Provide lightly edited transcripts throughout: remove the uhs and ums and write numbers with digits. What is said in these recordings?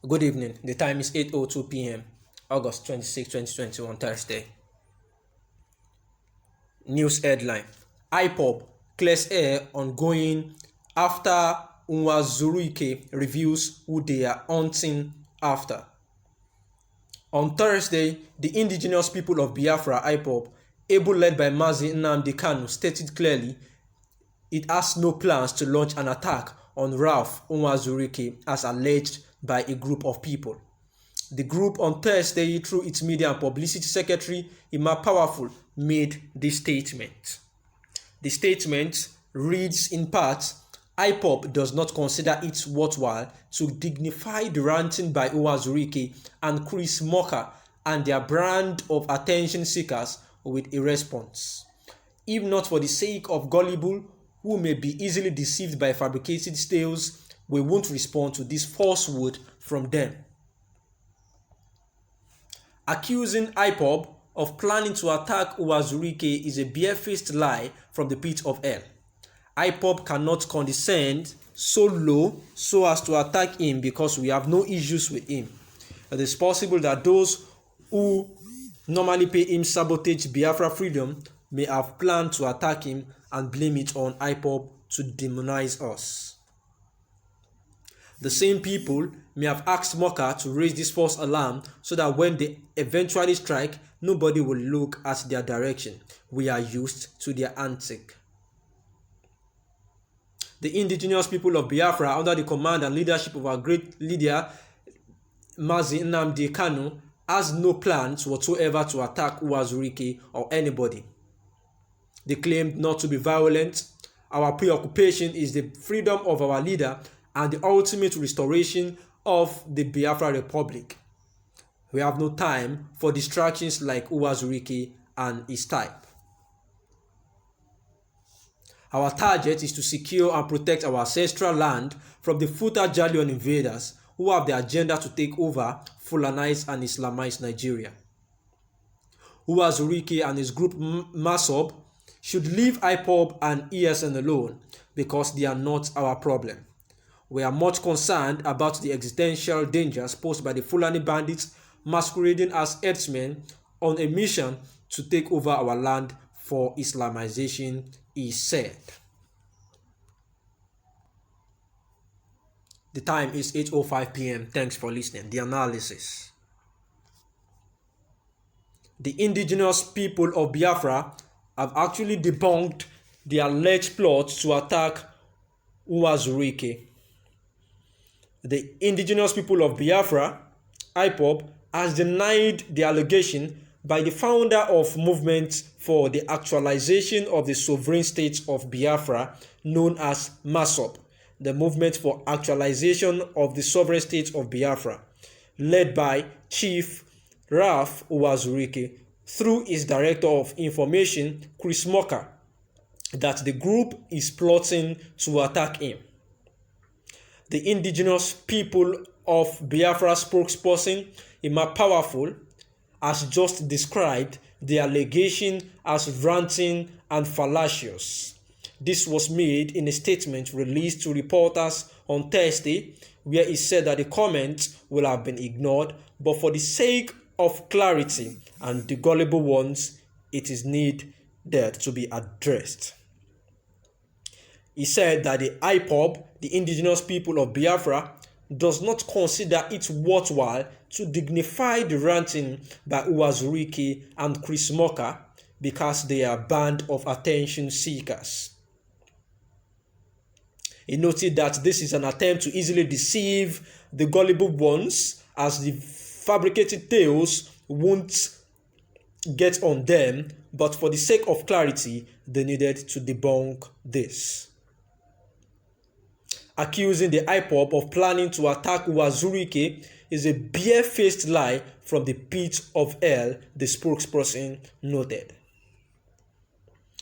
Good evening. The time is 8:02 p.m. August 26, 2021, Thursday. News headline: Ipob clears air on going after Nwazuruike reveals who they are hunting after. On Thursday, the indigenous people of Biafra, Ipob, able led by Mazi Nnamdi Kanu, stated clearly it has no plans to launch an attack on Ralph Nwazuruike as alleged by a group of people. The group on Thursday, through its media and publicity secretary, Ima Powerful, made this statement. The statement reads in part, Ipob does not consider it worthwhile to dignify the ranting by Nwazuruike and Chris Moka and their brand of attention seekers with a response. If not for the sake of gullible who may be easily deceived by fabricated tales, we won't respond to this falsehood from them. Accusing Ipob of planning to attack Nwazuruike is a barefaced lie from the pit of hell. Ipob cannot condescend so low so as to attack him because we have no issues with him. It is possible that those who normally pay him sabotage Biafra freedom may have planned to attack him and blame it on Ipob to demonize us. The same people may have asked Moka to raise this false alarm so that when they eventually strike, nobody will look at their direction. We are used to their antic. The indigenous people of Biafra, under the command and leadership of our great leader, Mazi Nnamdi Kanu, has no plans whatsoever to attack Nwazuruike or anybody. They claimed not to be violent. Our preoccupation is the freedom of our leader and the ultimate restoration of the Biafra Republic. We have no time for distractions like Nwazuruike and his type. Our target is to secure and protect our ancestral land from the Futa-Jalion invaders who have the agenda to take over, Fulanize and Islamize Nigeria. Nwazuruike and his group Masob should leave Ipob and ESN alone because they are not our problem. We are much concerned about the existential dangers posed by the Fulani bandits masquerading as herdsmen on a mission to take over our land for Islamization, he said. The time is 8:05 p.m. Thanks for listening. The analysis. The indigenous people of Biafra have actually debunked the alleged plot to attack Nwazuruike. The indigenous people of Biafra, Ipob, has denied the allegation by the founder of Movement for the Actualization of the Sovereign State of Biafra, known as MASOB, the Movement for Actualization of the Sovereign State of Biafra, led by Chief Ralph Nwazuruike, through his Director of Information, Chris Moka, that the group is plotting to attack him. The indigenous people of Biafra spokesperson, Ima Powerful, has just described the allegation as ranting and fallacious. This was made in a statement released to reporters on Thursday, where he said that the comments will have been ignored, but for the sake of clarity and the gullible ones, it is needed to be addressed. He said that the Ipob, the indigenous people of Biafra, does not consider it worthwhile to dignify the ranting by Nwazuruike and Chris Moka because they are a band of attention seekers. He noted that this is an attempt to easily deceive the gullible ones, as the fabricated tales won't get on them, but for the sake of clarity, they needed to debunk this. Accusing the Ipob of planning to attack Nwazuruike is a barefaced lie from the pit of hell, the spokesperson noted.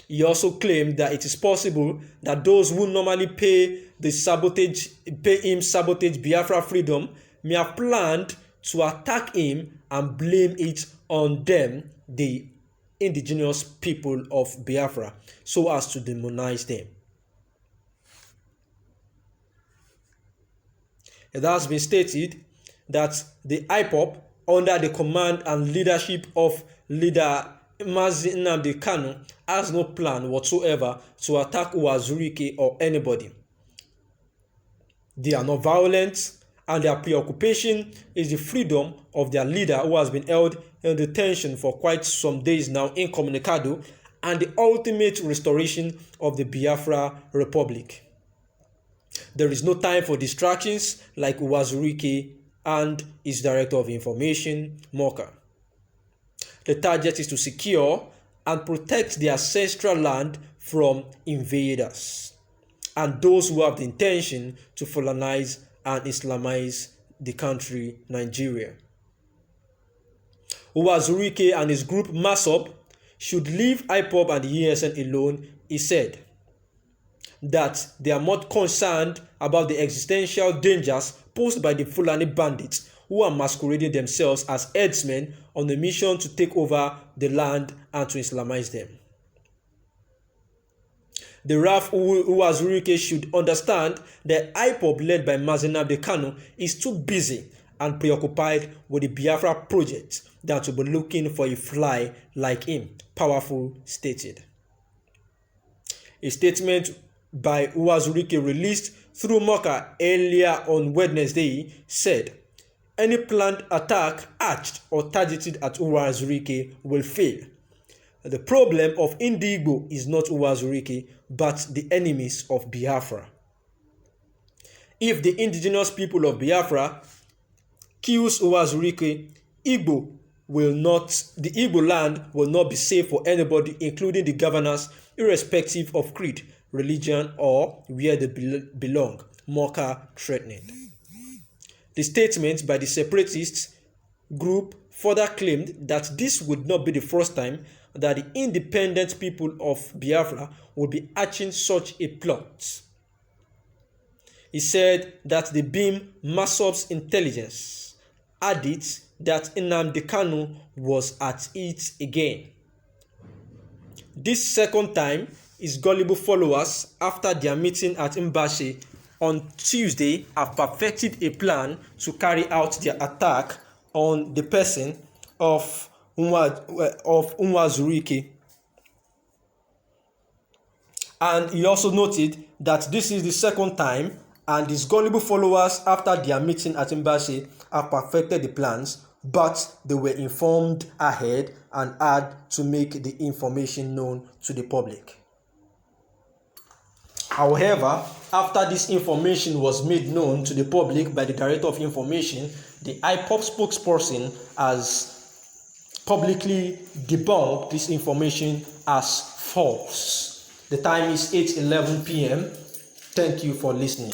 He also claimed that it is possible that those who normally pay him sabotage Biafra freedom may have planned to attack him and blame it on them, the indigenous people of Biafra, so as to demonize them. It has been stated that the Ipob, under the command and leadership of leader Nnamdi Kanu, has no plan whatsoever to attack Uwazurike or anybody. They are not violent, and their preoccupation is the freedom of their leader, who has been held in detention for quite some days now incommunicado, and the ultimate restoration of the Biafra Republic. There is no time for distractions like Uwazurike and his Director of Information, Moka. The target is to secure and protect the ancestral land from invaders and those who have the intention to colonize and Islamize the country, Nigeria. Uwazurike and his group Masop should leave Ipob and the ESN alone, he said. That they are more concerned about the existential dangers posed by the Fulani bandits who are masquerading themselves as herdsmen on a mission to take over the land and to Islamize them. The RAF Uwazurike should understand that Ipob, led by Nnamdi Kanu, is too busy and preoccupied with the Biafra project than to be looking for a fly like him, Powerful stated. A statement by Uwazurike released through Moka earlier on Wednesday said, any planned attack hatched or targeted at Uwazurike will fail. The problem of Indigbo is not Uwazurike, but the enemies of Biafra. If the indigenous people of Biafra kills Uwazurike, the Igbo land will not be safe for anybody, including the governors, irrespective of creed, religion, or where they belong, Moka threatened. The statement by the separatist group further claimed that this would not be the first time that the independent people of Biafra would be hatching such a plot. He said that the BIM Masop's intelligence added that Nnamdi Kanu was at it again. This second time, his gullible followers, after their meeting at Mbashi on Tuesday, have perfected a plan to carry out their attack on the person of Uwazurike. And he also noted that this is the second time, and his gullible followers, after their meeting at Mbashi, have perfected the plans, but they were informed ahead and had to make the information known to the public. However, after this information was made known to the public by the Director of Information, the Ipob spokesperson has publicly debunked this information as false. The time is 8:11 p.m. Thank you for listening.